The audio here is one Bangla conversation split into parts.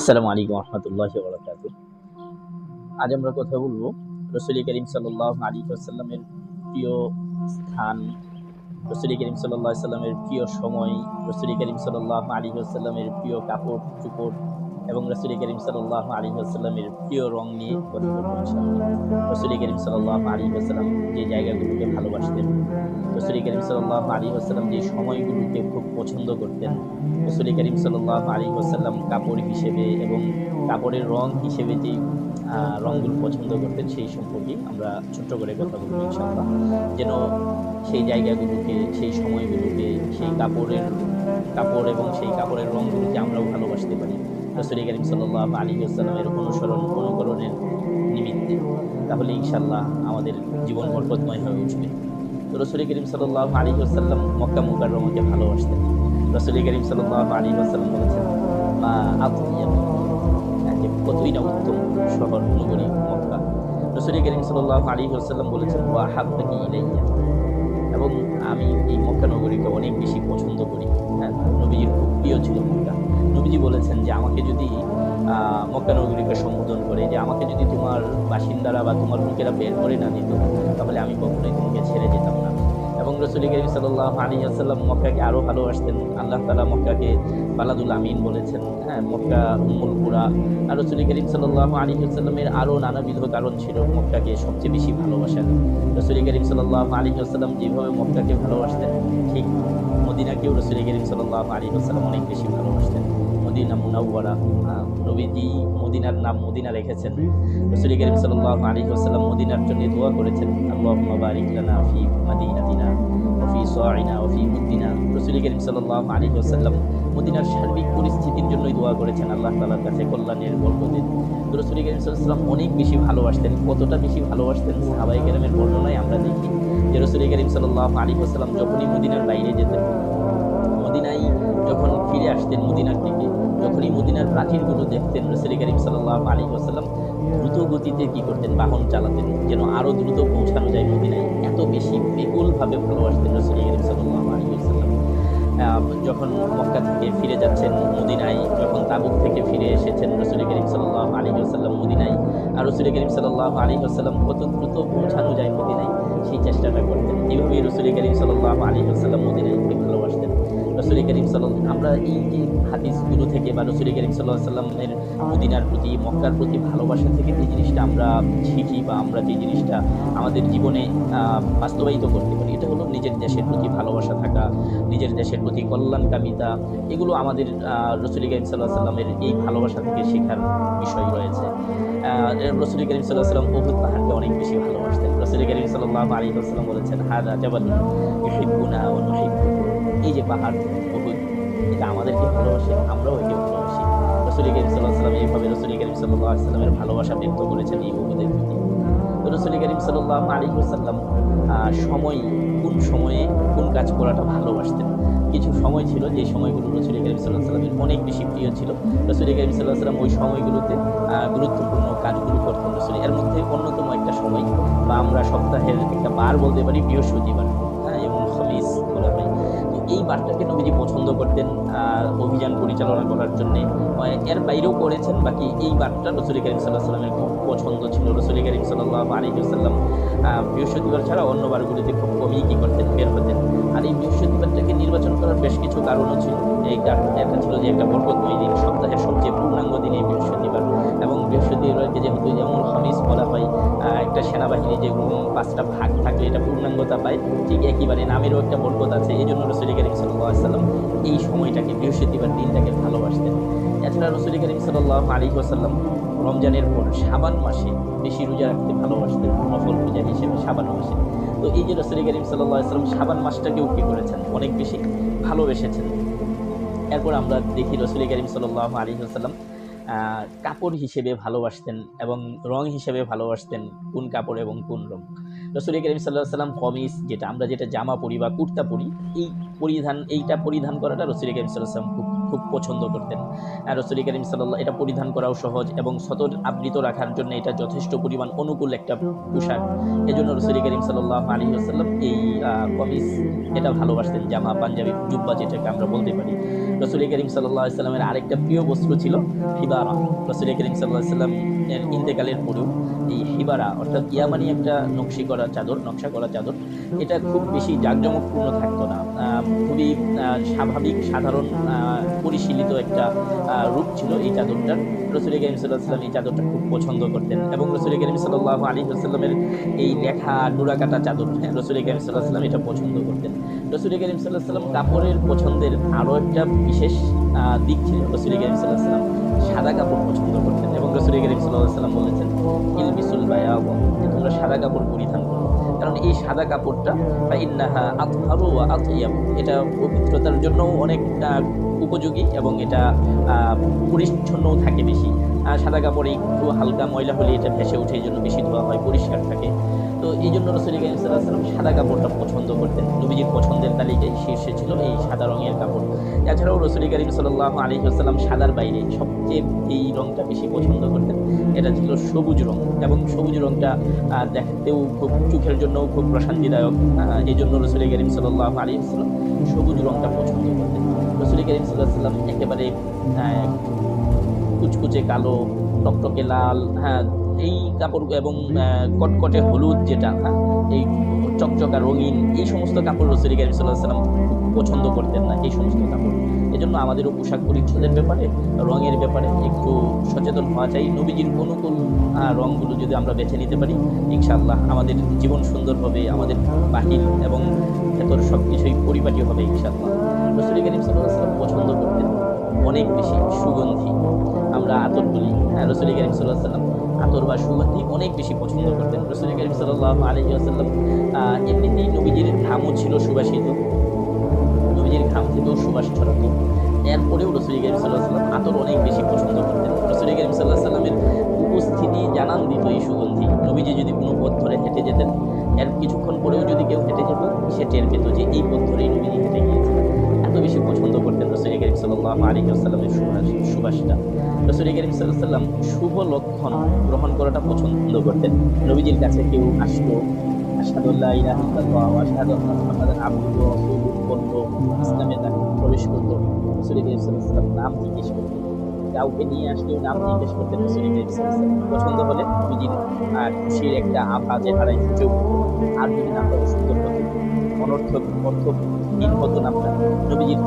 আসসালামু আলাইকুম রহমতুল্লাহি ওয়া বারাকাতুহু। আজ আমরা কথা বলবো রাসূল করিম সাল্লাল্লাহু আলাইহি ওয়াসাল্লামের প্রিয় স্থান, রাসূল করিম সাল্লাল্লাহু আলাইহি ওয়াসাল্লামের প্রিয় সময়, রাসূল করিম সাল্লাল্লাহু আলাইহি ওয়াসাল্লামের প্রিয় কাপড়-চোপড় এবং রাসূল করিম সাল্লাল্লাহু আলাইহি ওয়াসাল্লামের প্রিয় রং নিয়ে কথা বলবো ইনশাআল্লাহ। রাসূল করিম সাল্লাল্লাহু আলাইহি ওয়াসাল্লাম যে জায়গাগুলোকে ভালোবাসতেন, রাসূল করিম সাল্লাল্লাহু আলাইহি ওয়াসাল্লাম যে সময়গুলোকে খুব পছন্দ করতেন, রাসূল করিম সাল্লাল্লাহু আলাইহি ওয়াসাল্লাম কাপড় হিসেবে এবং কাপড়ের রং হিসেবে যে রংগুলো পছন্দ করতেন সেই সম্পর্কে আমরা ছোট্ট করে কথা বলবো ইনশাআল্লাহ। যেন সেই জায়গাগুলোকে, সেই সময়গুলোকে, সেই কাপড় এবং সেই কাপড়ের রংগুলোকে আমরাও ভালোবাসতে পারি রাসূল করিম সাল্লাল্লাহু আলাইহি ওয়াসাল্লামের অনুকরণের নিমিত্তে। তাহলে ইনশাআল্লাহ আমাদের জীবন বরকতময় হয়ে উঠবে। তো রাসূল করিম সাল্লাল্লাহু আলাইহি ওয়াসাল্লাম মক্কা মুকাররমাকে ভালোবাসতেন। রাসূল করিম সাল্লাল্লাহু আলাইহি ওয়াসাল্লাম বলেছেন, মা আতইয়াব, যে কতই না উত্তম শহর নগরী মক্কা। রাসূল করিম সাল্লাল্লাহু আলাইহি ওয়াসাল্লাম বলেছেন, ওয়া হাব্বাকি ইলাইয়া, এবং আমি এই মক্কা নগরীকে অনেক বেশি পছন্দ করি। হ্যাঁ, নবীজির খুব প্রিয় ছিল মক্কা। নবীজি বলেছেন যে আমাকে যদি মক্কা নগরীকে সম্বোধন করে যে আমাকে যদি তোমার বাসিন্দারা বা তোমার লোকেরা বের করে না দিত, তাহলে আমি কখনোই তোমাকে ছেড়ে যেতাম না। এবং রাসূল করিম সাল্লাল্লাহু আলাইহি ওয়াসাল্লাম মক্কাকে আরও ভালোবাসতেন। আল্লাহ তাআলা মক্কাকে বালাদুল আমিন বলেছেন। হ্যাঁ, মক্কা উম্মুল কুরা। আর রাসূল করিম সাল্লাল্লাহু আলাইহি ওয়াসাল্লামের আরও নানাবিধ কারণ ছিল মক্কাকে সবচেয়ে বেশি ভালোবাসার। রাসূল করিম সাল্লাল্লাহু আলাইহি ওয়াসাল্লাম যেভাবে মক্কাকে ভালোবাসতেন, ঠিক মদিনাকেও রাসূল করিম সাল্লাল্লাহু আলাইহি ওয়াসাল্লাম অনেক বেশি ভালোবাসতেন। মদিনা মুনাওয়ারা, নবীজি মদিনার নাম মদিনা রেখেছেন। রাসূল করিম সাল্লাল্লাহু আলাইহি ওয়াসাল্লাম মদিনার জন্য দোয়া করেছেন, আল্লাহুম্মা বারিক লানা ফি মাদিনাতিনা ওয়া ফি সাইনা ওয়া ফি মুদ্দিনা। রাসূল করিম সাল্লাল্লাহু আলাইহি ওয়াসাল্লাম মদিনার সার্বিক পরিস্থিতির জন্যই দোয়া করেছেন আল্লাহ তাআলার কাছে কল্যাণের বরকতের। তো রাসূল করিম সাল্লাল্লাহু আলাইহি ওয়াসাল্লাম অনেক বেশি ভালোবাসতেন। কতটা বেশি ভালোবাসতেন সাহাবায়ে কেরামের বর্ণনায় আমরা দেখি যে রাসূল করিম সাল্লাল্লাহু আলাইহি ওয়াসাল্লাম যখনই মদিনার বাইরে যেতেন, মদিনায় যখন ফিরে আসতেন মদিনার থেকে, যখনই মদিনার প্রাচীরগুলো দেখতেন, রাসূল করিম সাল্লাল্লাহু আলাইহি ওয়াসাল্লাম দ্রুত গতিতে কি করতেন, বাহন চালাতেন যেন আরও দ্রুত পৌঁছানো যায় মদিনায়। এত বেশি বিপুলভাবে ভালোবাসতেন রাসূল করিম সাল্লাল্লাহু আলাইহি ওয়াসাল্লাম। যখন মক্কা থেকে ফিরে যাচ্ছেন মদিনায়, যখন তাবুক থেকে ফিরে এসেছেন রাসূল করিম সাল্লাল্লাহু আলাইহি ওয়াসাল্লাম মদিনায়, আর রাসূল করিম সাল্লাল্লাহু আলাইহি ওয়াসাল্লাম কত দ্রুত পৌঁছানো যায় মদিনায় সেই চেষ্টাটা করতেন। এইভাবেই রাসূল করিম সাল্লাল্লাহু আলাইহি ওয়াসাল্লাম মদিনাকে ভালোবাসতেন। রাসূল করিম আমরা এই যে হাদিসগুলো থেকে বা রাসূল করিম সাল্লাল্লাহু আলাইহি ওয়াসাল্লামের মদিনার প্রতি, মক্কার প্রতি ভালোবাসা থেকে যে জিনিসটা আমরা শিখি বা আমরা যে জিনিসটা আমাদের জীবনে বাস্তবায়িত করতে পারি, এটা হলো নিজের দেশের প্রতি ভালোবাসা থাকা, নিজের দেশের প্রতি কল্যাণকামিতা। এগুলো আমাদের রাসূল করিম সাল্লাল্লাহু আলাইহি ওয়াসাল্লামের এই ভালোবাসা থেকে শেখার বিষয় রয়েছে। রাসূল করিম সাল্লাল্লাহু আলাইহি ওয়াসাল্লাম উহুদ পাহাড়কে অনেক বেশি ভালোবাসতেন। রাসূল করিম সাল্লাল্লাহু আলাইহি ওয়াসাল্লাম বলেছেন, হাযা জাবালুন ইউহিব্বুনা ওয়া নুহিব্বুহু, এই যে পাহাড় উহুদ, এটা আমাদেরকে ভালোবাসে, আমরাও একে ভালোবাসি। রাসূল করিম সাল্লাল্লাহু আলাইহি ওয়াসাল্লাম এইভাবে রাসূল করিম সাল্লাল্লাহু আলাইহি ওয়াসাল্লামের ভালোবাসা ব্যক্ত করেছেন এই উহুদের প্রতি। তো রাসূল করিম সাল্লাল্লাহু আলাইহি ওয়াসাল্লাম কোন সময়ে কোন কাজ করাটা ভালোবাসতেন। কিছু সময় ছিল যে সময়গুলো রাসূল করিম সাল্লাল্লাহু আলাইহি ওয়াসাল্লামের অনেক বেশি প্রিয় ছিল। রাসূল করিম সাল্লাল্লাহু আলাইহি ওয়াসাল্লাম ওই সময়গুলোতে গুরুত্বপূর্ণ কাজগুলো করতেন রাসূল। এর মধ্যে অন্যতম একটা সময় বা আমরা সপ্তাহের একটা বার বলতে পারি বৃহস্পতিবার, হ্যাঁ, এবং খমিস বলা হয়। তো এই বারটাকে নবীজি পছন্দ করতেন অভিযান পরিচালনা করার জন্যে। এর বাইরেও করেছেন, বাকি এই বারটা রাসূল করিম সাল্লাল্লাহু আলাইহি ওয়াসাল্লামের খুব পছন্দ ছিল। রাসূল করিম সাল্লাল্লাহু আলাইহি ওয়াসাল্লাম বৃহস্পতিবার ছাড়া অন্য বারগুলিতে খুব কমই কি করতেন, বের হতেন। আর এই বৃহস্পতিবারটাকে নির্বাচন করার বেশ কিছু কারণও ছিল। একটা ছিল যে একটা বরকতময় দিন, সপ্তাহের সবচেয়ে পূর্ণাঙ্গ দিন এই বৃহস্পতিবার। এবং বৃহস্পতিবারকে যেহেতু যেমন খমিস বলা হয়, একটা সেনাবাহিনী যে 5টা ভাগ থাকলে এটা পূর্ণাঙ্গতা পায়, ঠিক একইবারে নামেরও একটা বরকত আছে। এই জন্য রাসূল করিম সাল্লাল্লাহু আলাইহি ওয়াসাল্লাম এই সময়টাকে, বৃহস্পতিবার দিনটাকে ভালোবাসতেন। এছাড়া রাসূল করিম সাল্লাল্লাহু আলাইহি ওয়াসাল্লাম রমজানের পর শাবান মাসে বেশি রোজা রাখতে ভালোবাসতেন, নফল রোজা হিসেবে শাবান মাসে। তো এই যে রাসূল করিম সাল্লাল্লাহু আলাইহি ওয়াসাল্লাম শাবান মাসটাকেও কি করেছেন, অনেক বেশি ভালোবেসেছেন। এরপর আমরা দেখি রাসূল করিম সাল্লাল্লাহু আলাইহি ওয়াসাল্লাম কাপড় হিসেবে ভালোবাসতেন এবং রং হিসেবে ভালোবাসতেন কোন কাপড় এবং কোন রং। রাসূল করিম সাল্লাল্লাহু আলাইহি ওয়াসাল্লাম কমিজ, যেটা আমরা যেটা জামা পরি বা কুর্তা পরি, এইটা পরিধান করাটা রাসূল করিম সাল্লাল্লাহু আলাইহি ওয়াসাল্লাম খুব খুব পছন্দ করতেন। রাসূল করিম সাল্লাল্লাহু এটা পরিধান করাও সহজ এবং সতর আবৃত রাখার জন্য এটা যথেষ্ট পরিমাণ অনুকূল একটা পোশাক। এজন্য রাসূল করিম সাল্লাল্লাহু আলাইহি ওয়াসাল্লাম এই কমিজ এটা ভালোবাসতেন, জামা পাঞ্জাবি জুব্বা যেটাকে আমরা বলতে পারি। রাসূল করিম সাল্লাল্লাহু আলাইহি ওয়াসাল্লামের আরেকটা প্রিয় বস্ত্র ছিল হিবারা। রাসূল করিম সাল্লাল্লাহু আলাইহি ওয়াসাল্লাম এর ইন্তেকালের পরেও এই হিবারা অর্থাৎ ইয়ামানি একটা নকশা করা চাদর, এটা খুব বেশি জাঁকজমকপূর্ণ থাকতো না, খুবই স্বাভাবিক সাধারণ পরিশীলিত একটা রূপ ছিল এই চাদরটার। রাসূল করিম সাল্লাল্লাহু আলাইহি ওয়াসাল্লাম এই চাদরটা খুব পছন্দ করতেন এবং রাসূল করিম সাল্লাল্লাহু আলাইহি ওয়াসাল্লামের এই লেখা ডোরাকাটা চাদর, রাসূল করিম সাল্লাল্লাহু আলাইহি ওয়াসাল্লাম এটা পছন্দ করতেন। রাসূল করিম সাল্লাল্লাহু আলাইহি ওয়াসাল্লাম কাপড়ের পছন্দের আরও একটা বিশেষ দিক ছিল, রাসূল করিম সাল্লাল্লাহু আলাইহি ওয়াসাল্লাম সাদা কাপড় পছন্দ করতেন এবং রাসূল করিম সাল্লাল্লাহু আলাইহি ওয়াসাল্লাম বলেছেন ইলবিসুল বায়াদ, যে তোমরা সাদা কাপড় পরিধান করো, কারণ এই সাদা কাপড়টা ইন্নাহা আতহারু ওয়া আতইয়াব, এটা পবিত্রতার জন্য অনেক উপযোগী এবং এটা পরিচ্ছন্নও থাকে বেশি। সাদা কাপড়ে একটু হালকা ময়লা হলে এটা ভেসে ওঠে, এই জন্য বেশি ধোয়া হয়, পরিষ্কার থাকে। তো এই জন্য রাসূল করিম সাল্লাল্লাহু আলাইহি ওয়াসাল্লাম সাদা কাপড়টা পছন্দ করতেন। নবীজির পছন্দের তালিকায় শীর্ষে ছিল এই সাদা রঙের কাপড়। এছাড়াও রাসূল করিম সাল্লাল্লাহু আলাইহি ওয়াসাল্লাম সাদার বাইরে সবচেয়ে এই রঙটা বেশি পছন্দ করতেন, এটা ছিল সবুজ রং। এবং সবুজ রংটা দেখতেও খুব, চোখের জন্যও খুব প্রশান্তিদায়ক। এই জন্য রাসূল করিম সাল্লাল্লাহু আলাইহি ওয়াসাল্লাম সবুজ রংটা পছন্দ করতেন। রাসূল করিম সাল্লাল্লাহু আলাইহি ওয়াসাল্লাম একেবারে কুচকুচে কালো, টকটকে লাল, এই কাপড় এবং কটকটে হলুদ যেটা, এই চকচকা রঙিন, এই সমস্ত কাপড় রাসূল করিম সাল্লাল্লাহু আলাইহি ওয়াসাল্লাম পছন্দ করতেন না, এই সমস্ত কাপড়। এজন্য আমাদেরও পোশাক পরিচ্ছদের ব্যাপারে, রঙের ব্যাপারে একটু সচেতন হওয়া চাই। নবীজির অনুকূল রঙগুলো যদি আমরা বেছে নিতে পারি, ইনশাআল্লাহ আমাদের জীবন সুন্দর হবে, আমাদের বাহির এবং ভেতর সব কিছুই পরিপাটি হবে ইনশাআল্লাহ। রাসূল করিম সাল্লাল্লাহু আলাইহি ওয়াসাল্লাম পছন্দ করতেন অনেক বেশি সুগন্ধি, আমরা আতর বলি, রাসূল করিম সাল্লাল্লাহু আলাইহি ওয়াসাল্লাম আতর বা সুগন্ধি অনেক বেশি পছন্দ করতেন। রাসূল করিম সাল্লাল্লাহু আলাইহি ওয়াসাল্লাম এমনিতেই নবীজির ঘামও ছিল সুবাসিত, নবীজির ঘাম থেকেও সুবাস ছড়াতো। এরপরেও রাসূল করিম সাল্লাল্লাহু আলাইহি ওয়াসাল্লাম আতর অনেক বেশি পছন্দ করতেন। রাসূল করিম সাল্লাল্লাহু আলাইহি ওয়াসাল্লামের উপস্থিতি জানান দিত এই সুগন্ধি। নবীজি যদি কোনো পথ ধরে হেঁটে যেতেন, এর কিছুক্ষণ পরেও যদি কেউ হেঁটে যেত, সে টের পেত যে এই পথ ধরেই নবীজি হেঁটে গিয়েছেন। এত বেশি পছন্দ করতেন রাসূল করিম সাল্লাল্লাহু আলাইহি ওয়াসাল্লামের সুবাসটা। রাসূল করিম সাল্লাল্লাহু আলাইহি ওয়াসাল্লাম শুভ লক্ষণ গ্রহণ করাটা পছন্দ করতেন। নবীজির কাছে কেউ আসতো, আশহাদু আল্লা ইলাহা ইল্লাল্লাহ ওয়া আশহাদু আন্না মুহাম্মাদান আবদুহু ওয়া রাসূলুহু বলতো, ইসলামে প্রবেশ করতো, রাসূল করিম সাল্লাল্লাহু আলাইহি ওয়াসাল্লাম নাম জিজ্ঞেস করতেন। কাউকে নিয়ে আসলেও নাম জিজ্ঞেস করতেন রাসূল করিম সাল্লাল্লাহু আলাইহি ওয়াসাল্লাম। পছন্দ হলে নবীজির খুশির একটা আভা চেহারায় ফুটে উঠতো। আর যদি নামটা সুন্দর হতো, অর্থহীন হতো নামটা, নবীজির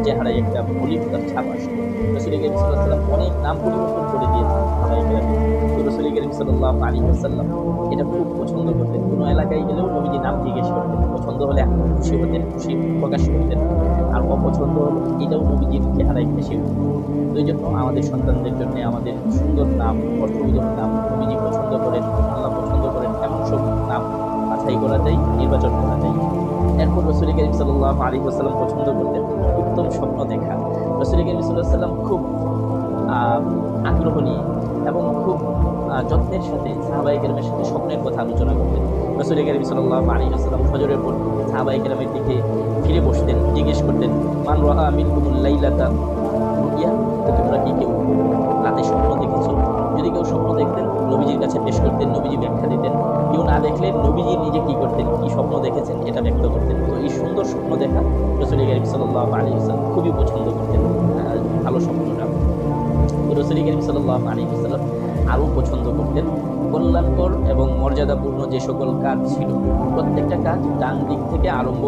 চেহারায় একটা মলিনতার ছাপ আসতো। রাসূল করিম সাল্লাল্লাহু আলাইহি ওয়াসাল্লাম অনেক নাম পরিবর্তন করে দিয়েছেন সাহাবায়ে-কেরামের। তো রাসূল করিম সাল্লাল্লাহু আলাইহি ওয়াসাল্লাম এটা খুব পছন্দ করতেন। কোনো এলাকায় গেলেও নবীজি নাম জিজ্ঞেস করতেন, পছন্দ হলে খুশি হতেন, খুশি প্রকাশ করতেন, আর অপছন্দ হলে এটাও নবীজির চেহারায় ভেসে উঠত। তো এই জন্য আমাদের সন্তানদের জন্য আমাদের সুন্দর নাম, অর্থবোধক নাম, নবীজি পছন্দ করেন, আল্লাহ পছন্দ করেন এমন সব নাম বাছাই করা যায়, নির্বাচন করা যায়। এরপর রাসূল করিম সাল্লাল্লাহু আলাইহি ওয়াসাল্লাম পছন্দ করতেন উত্তম স্বপ্ন দেখা। রাসূল করিম সাল্লাল্লাহু আলাইহি ওয়াসাল্লাম খুব আগ্রহ নিয়ে এবং খুব যত্নের সাথে সাহাবায়ে-কেরামের সাথে স্বপ্নের কথা আলোচনা করতেন। রাসূল করিম সাল্লাল্লাহু আলাইহি ওয়াসাল্লাম ফজরের পর সাহাবায়ে-কেরামের দিকে ফিরে বসতেন, জিজ্ঞেস করতেন, মান রাআ মিনকুমুল লাইলাতা রুইয়া, তোমরা কি কেউ রাতে স্বপ্ন দেখেছো? যদি কেউ স্বপ্ন দেখতেন, নবীজির কাছে পেশ করতেন, নবীজি ব্যাখ্যা দিতেন। কেউ না দেখলে নবীজি নিজে কি করতেন, কি স্বপ্ন দেখেছেন এটা ব্যক্ত করতেন। তো এই সুন্দর স্বপ্ন দেখা রাসূল করিম সাল্লাল্লাহু আলাইহি ওয়াসাল্লাম খুবই পছন্দ করতেন, ভালো স্বপ্নটা। তো রাসূল করিম সাল্লাল্লাহু আলাইহি ওয়াসাল্লাম আরও পছন্দ করতেন কল্যাণকর এবং মর্যাদাপূর্ণ যে সকল কাজ ছিল, প্রত্যেকটা কাজ ডান দিক থেকে আরম্ভ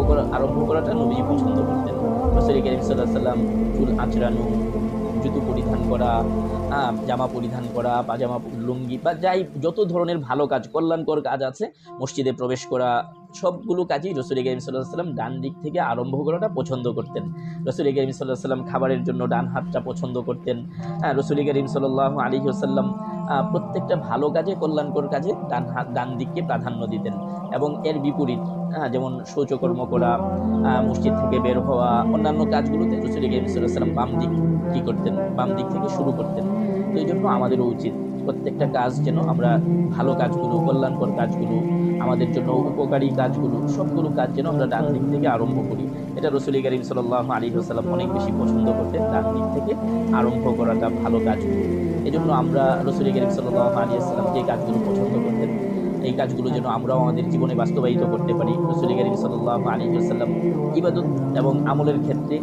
করাটা নবীজি পছন্দ করতেন। রাসূল করিম সাল্লাল্লাহু আলাইহি ওয়াসাল্লাম চুল আঁচড়ানো, জুতো পরিধান করা, জামা পরিধান করা, পাজামা, লুঙ্গি বা যত ধরনের ভালো কাজ, কল্যাণকর কাজ আছে, মসজিদে প্রবেশ করা, সবগুলো কাজই রাসূল করিম সাল্লাল্লাহু আলাইহি ওয়াসাল্লাম ডান দিক থেকে আরম্ভ করাটা পছন্দ করতেন। রাসূল করিম সাল্লাল্লাহু আলাইহি ওয়াসাল্লাম খাবারের জন্য ডান হাতটা পছন্দ করতেন। রাসূল করিম সাল্লাল্লাহু আলাইহি ওয়াসাল্লাম প্রত্যেকটা ভালো কাজে, কল্যাণকর কাজে ডান দিককে প্রাধান্য দিতেন। এবং এর বিপরীত, যেমন শৌচকর্ম করা, মসজিদ থেকে বের হওয়া, অন্যান্য কাজগুলোতে রাসূল করিম সাল্লাল্লাহু আলাইহি ওয়াসাল্লাম বাম দিক থেকে শুরু করতেন। তো এই জন্য আমাদেরও উচিত প্রত্যেকটা কাজ যেন আমরা ভালো কাজগুলো, কল্যাণকর কাজগুলো, আমাদের জন্য উপকারী কাজগুলো, সবগুলো কাজ যেন আমরা ডান দিক থেকে আরম্ভ করি। এটা রাসূল করিম সাল্লাল্লাহু আলাইহি ওয়াসাল্লাম অনেক বেশি পছন্দ করতেন, ডান দিক থেকে আরম্ভ করাটা ভালো কাজগুলো। এজন্য আমরা রাসূল করিম সাল্লাল্লাহু আলাইহি ওয়াসাল্লাম যে কাজগুলো পছন্দ করতেন এই কাজগুলো যেন আমরাও আমাদের জীবনে বাস্তবায়িত করতে পারি। রাসূল করিম সাল্লাল্লাহু আলাইহি ওয়াসাল্লাম ইবাদত এবং আমলের ক্ষেত্রে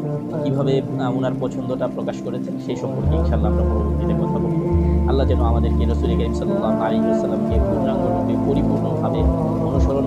কিভাবে উনার পছন্দটা প্রকাশ করেছেন সেই সম্পর্কে ইনশাআল্লাহ আমরা পরবর্তীতে কথা বলব। আল্লাহ যেন আমাদেরকে রাসূল করিম সাল্লাল্লাহু আলাইহি ওয়াসাল্লামকে পূর্ণাঙ্গরূপে পরিপূর্ণভাবে অনুসরণ